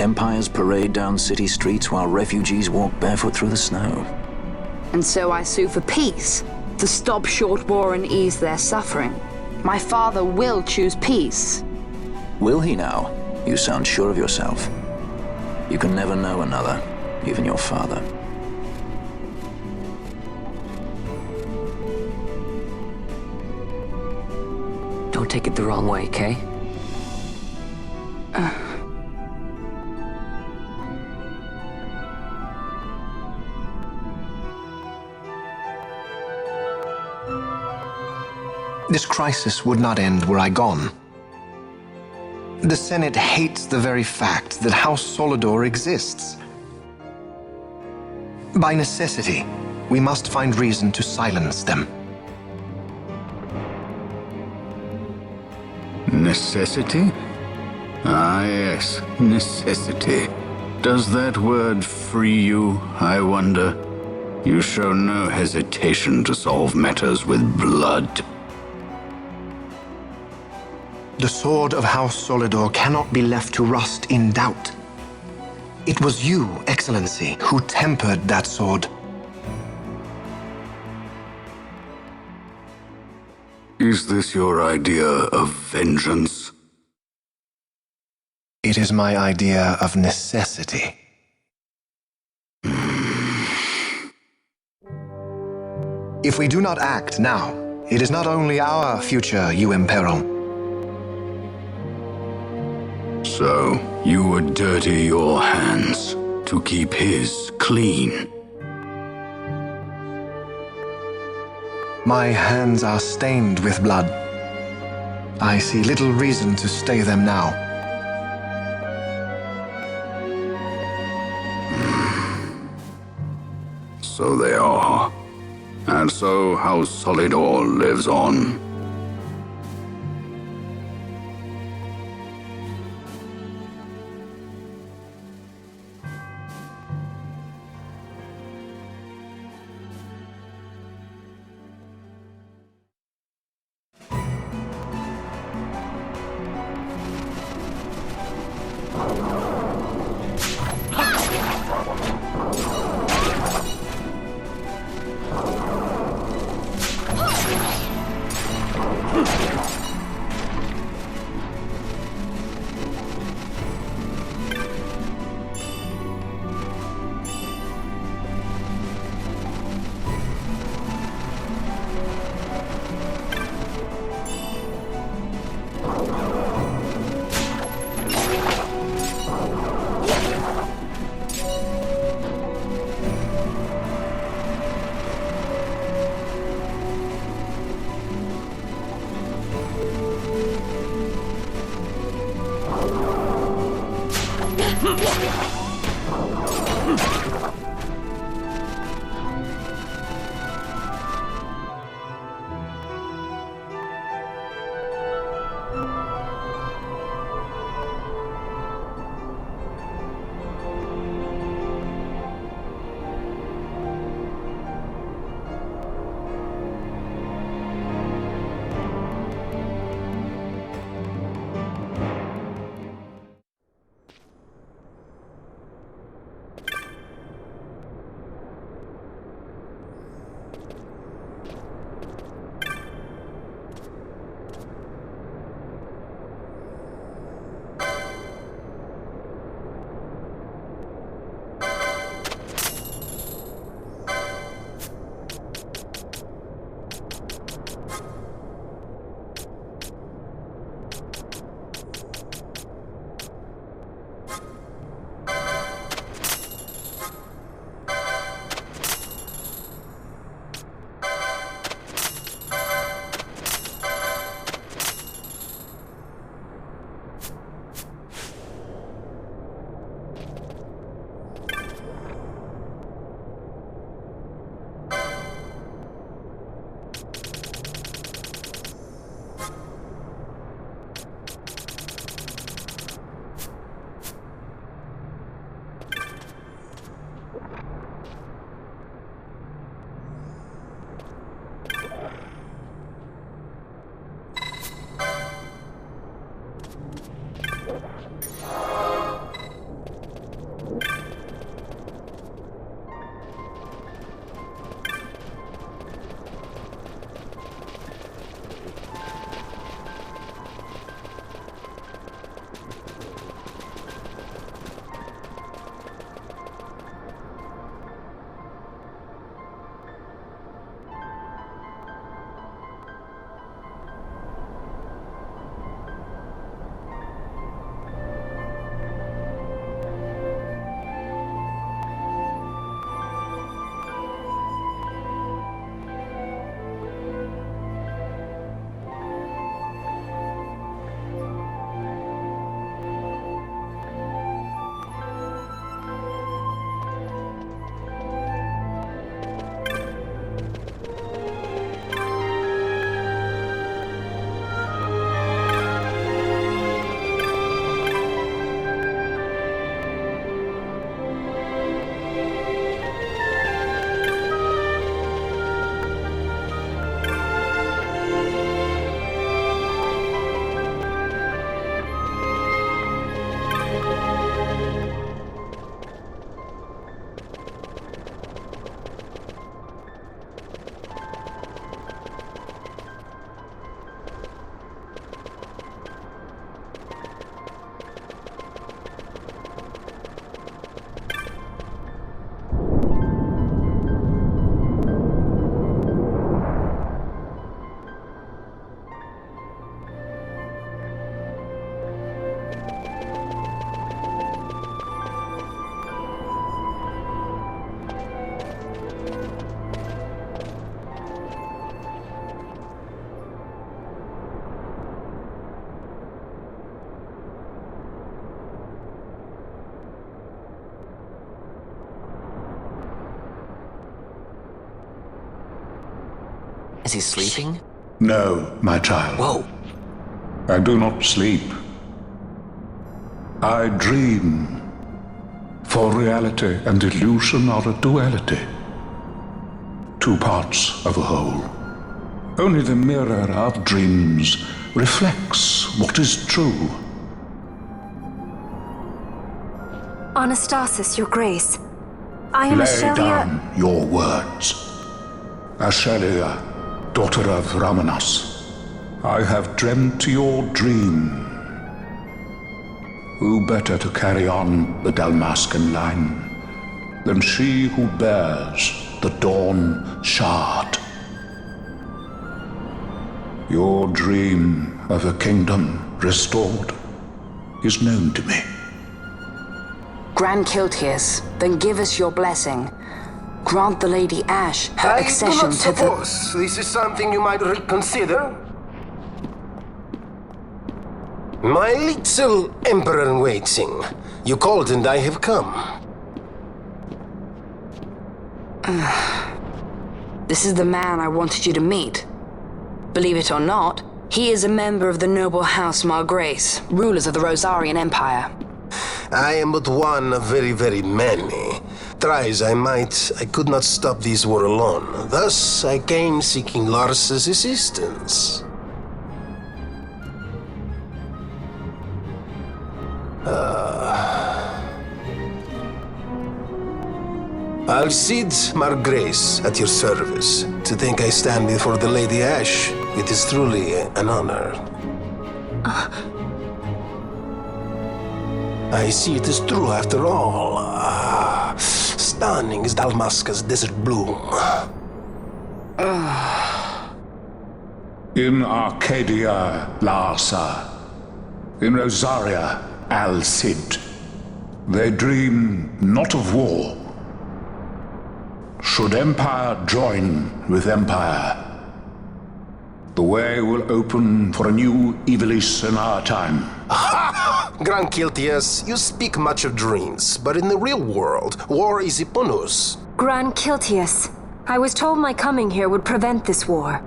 Empires parade down city streets while refugees walk barefoot through the snow. And so I sue for peace, to stop short war and ease their suffering. My father will choose peace. Will he now? You sound sure of yourself. You can never know another, even your father. Don't take it the wrong way, Kay? This crisis would not end were I gone. The Senate hates the very fact that House Solidor exists. By necessity, we must find reason to silence them. Necessity? Ah, yes, necessity. Does that word free you, I wonder? You show no hesitation to solve matters with blood. The sword of House Solidor cannot be left to rust in doubt. It was you, Excellency, who tempered that sword. Is this your idea of vengeance? It is my idea of necessity. If we do not act now, it is not only our future you imperil. So, you would dirty your hands to keep his clean. My hands are stained with blood. I see little reason to stay them now. So they are. And so House Solidor lives on. Is he sleeping? No, my child. Whoa. I do not sleep. I dream. For reality and illusion are a duality. Two parts of a whole. Only the mirror of dreams reflects what is true. Anastasis, Your Grace. I am Lay Ashelia. down your words. Ashelia, daughter of Ramenas, I have dreamt your dream. Who better to carry on the Dalmascan line than she who bears the Dawn Shard? Your dream of a kingdom restored is known to me. Gran Kiltias, then give us your blessing. Grant the Lady Ash her accession I do not to the... suppose this is something you might reconsider. My little emperor-in-waiting. You called and I have come. This is the man I wanted you to meet. Believe it or not, he is a member of the noble house Margrace, rulers of the Rosarian Empire. I am but one of very, very many. Try as I might, I could not stop this war alone. Thus, I came seeking Larsa's assistance. Alcide Margrace at your service. To think I stand before the Lady Ash, it is truly an honor. I see it is true after all. Stunning is Dalmasca's desert bloom. In Arcadia, Larsa. In Rosaria, Alcide. They dream not of war. Should empire join with empire, the way will open for a new Evilise in our time. Gran Kiltias, you speak much of dreams, but in the real world, war is upon us. Gran Kiltias. I was told my coming here would prevent this war.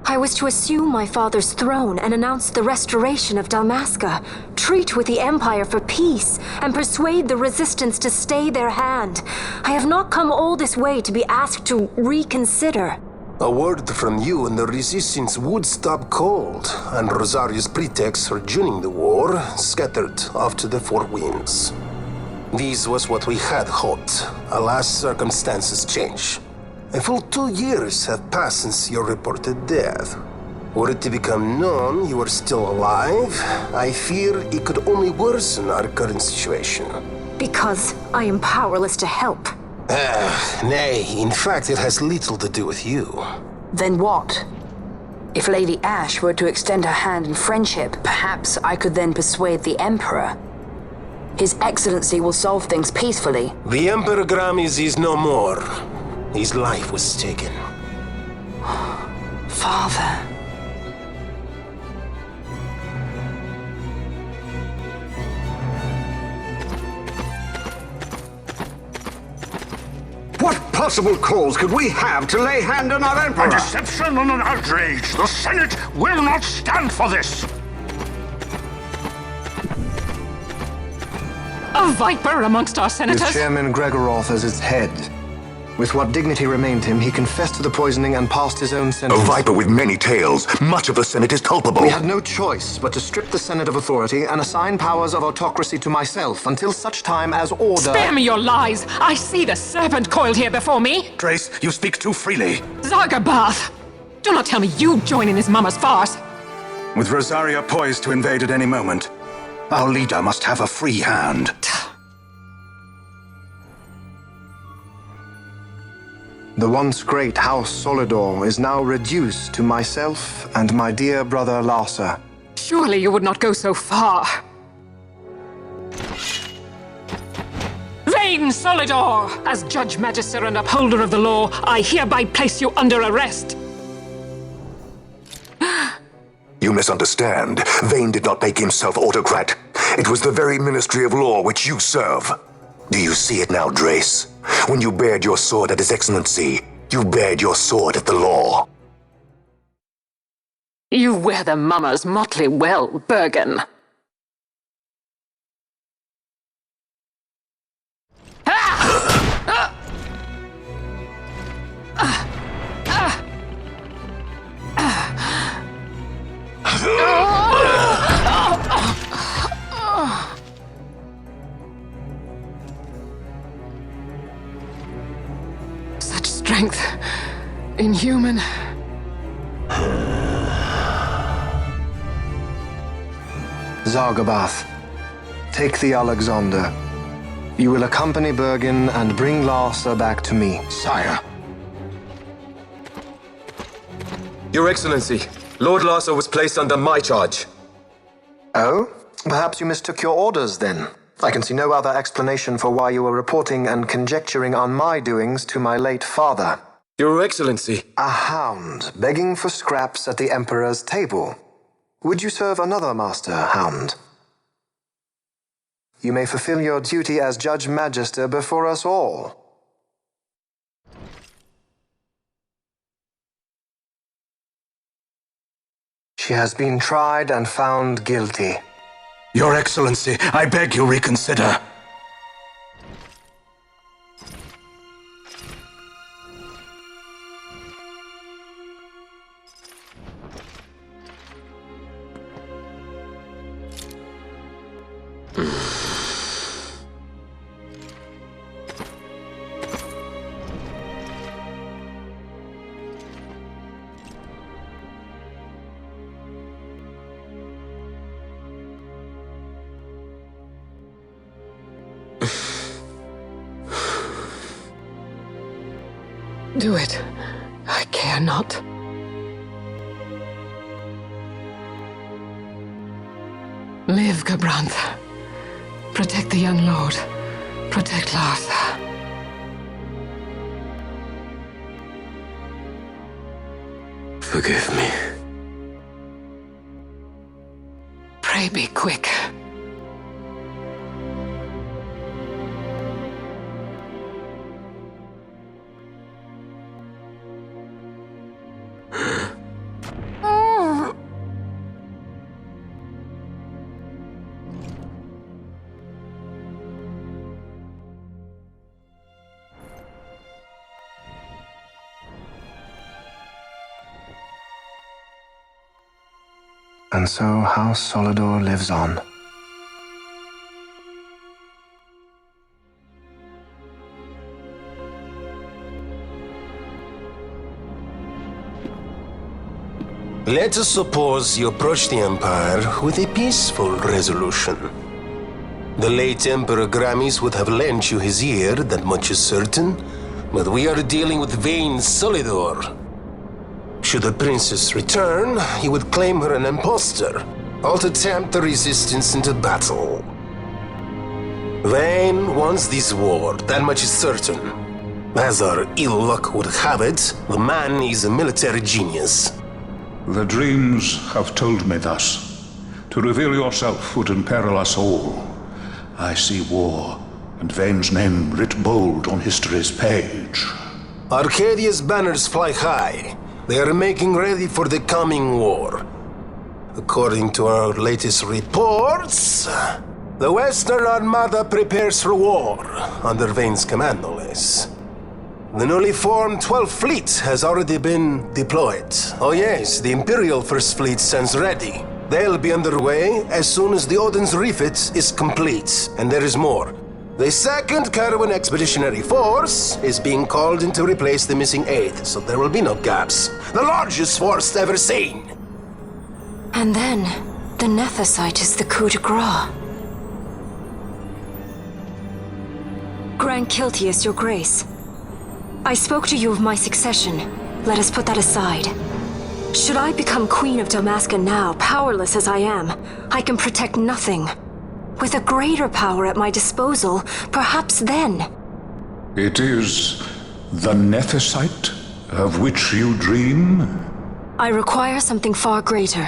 I was to assume my father's throne and announce the restoration of Dalmasca, treat with the Empire for peace, and persuade the Resistance to stay their hand. I have not come all this way to be asked to reconsider. A word from you and the Resistance would stop cold, and Rosaria's pretext for joining the war scattered off to the four winds. This was what we had hoped. Alas, circumstances change. A full 2 years have passed since your reported death. Were it to become known you are still alive, I fear it could only worsen our current situation. Because I am powerless to help. Nay, in fact it has little to do with you. Then what? If Lady Ash were to extend her hand in friendship, perhaps I could then persuade the Emperor. His Excellency will solve things peacefully. The Emperor Gramis is no more. His life was taken. Father. What possible cause could we have to lay hand on our Emperor? A deception and an outrage! The Senate will not stand for this! A viper amongst our senators? With Chairman Gregoroth as its head. With what dignity remained him, he confessed to the poisoning and passed his own A sentence. viper with many tails. Much of the Senate is culpable. We had no choice but to strip the Senate of authority and assign powers of autocracy to myself until such time as order... Spare me your lies! I see the serpent coiled here before me! Grace, you speak too freely. Zargabath! Do not tell me you join in his mama's farce! With Rosaria poised to invade at any moment, our leader must have a free hand. The once great House Solidor is now reduced to myself and my dear brother Larsa. Surely you would not go so far. Vain Solidor! As Judge Magister and upholder of the law, I hereby place you under arrest. You misunderstand. Vane did not make himself autocrat. It was the very Ministry of Law which you serve. Do you see it now, Drace? When you bared your sword at His Excellency, You bared your sword at the law. You wear the mummer's motley well, Bergen. Such strength. Inhuman. Zargabath, take the Alexander. You will accompany Bergen and bring Larsa back to me. Sire. Your Excellency, Lord Larsa was placed under my charge. Oh? Perhaps you mistook your orders then. I can see no other explanation for why you were reporting and conjecturing on my doings to my late father. Your Excellency. A hound begging for scraps at the Emperor's table. Would you serve another master, Hound? You may fulfill your duty as Judge Magister before us all. She has been tried and found guilty. Your Excellency, I beg you reconsider. Do it. I care not. Live, Gabrantha. Protect the young lord. Protect Larsa. Forgive me. Pray be quick. And so House Solidor lives on. Let us suppose you approach the Empire with a peaceful resolution. The late Emperor Gramis would have lent you his ear, that much is certain, but we are dealing with vain Solidor. Should the princess return, he would claim her an impostor, or to tempt the resistance into battle. Vayne wants this war, that much is certain. As our ill luck would have it, the man is a military genius. The dreams have told me thus. To reveal yourself would imperil us all. I see war, and Vayne's name writ bold on history's page. Arcadia's banners fly high. They are making ready for the coming war. According to our latest reports, the Western Armada prepares for war, under Vayne's command, no less. The newly formed 12th Fleet has already been deployed. Oh yes, the Imperial First Fleet stands ready. They'll be underway as soon as the Odin's refit is complete, and there is more. The 2nd Caravan Expeditionary Force is being called in to replace the missing 8th, so there will be no gaps. The largest force ever seen! And then, the Nethicite is the coup de grace. Gran Kiltias, Your Grace. I spoke to you of my succession. Let us put that aside. Should I become Queen of Dalmasca now, powerless as I am, I can protect nothing. With a greater power at my disposal, perhaps then. It is the Nethicite of which you dream? I require something far greater.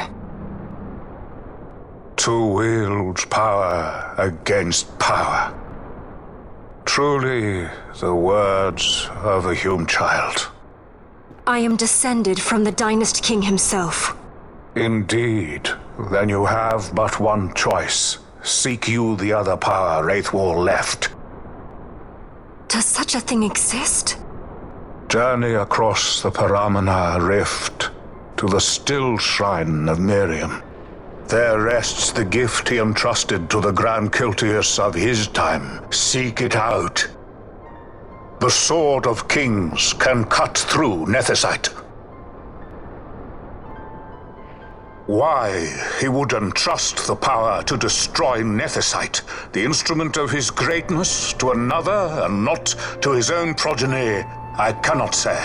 To wield power against power. Truly, the words of a Hume child. I am descended from the Dynast King himself. Indeed. Then you have but one choice. Seek you the other power Wraithwall left. Does such a thing exist? Journey across the Paramina Rift to the still shrine of Miriam. There rests the gift he entrusted to the Gran Kiltias of his time. Seek it out. The Sword of Kings can cut through Nethicite. Why he would entrust the power to destroy Nethicite, the instrument of his greatness, to another and not to his own progeny, I cannot say.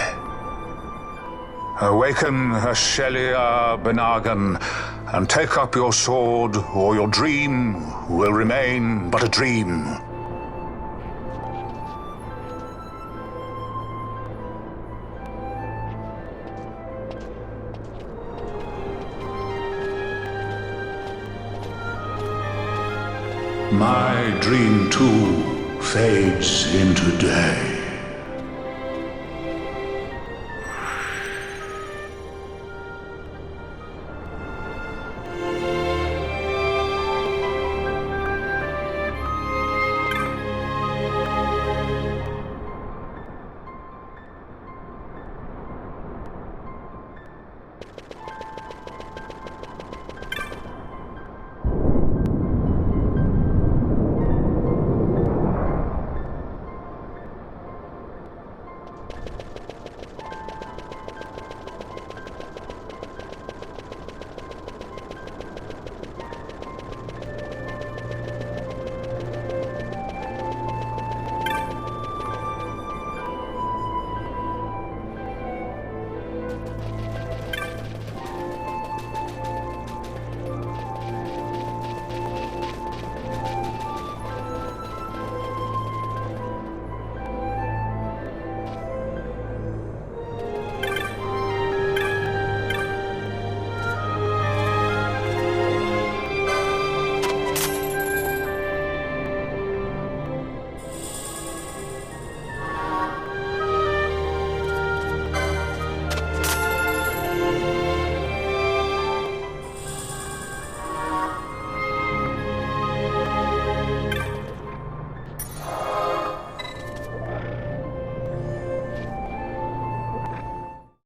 Awaken Ashelia Benagan and take up your sword, or your dream will remain but a dream. My dream too fades into day.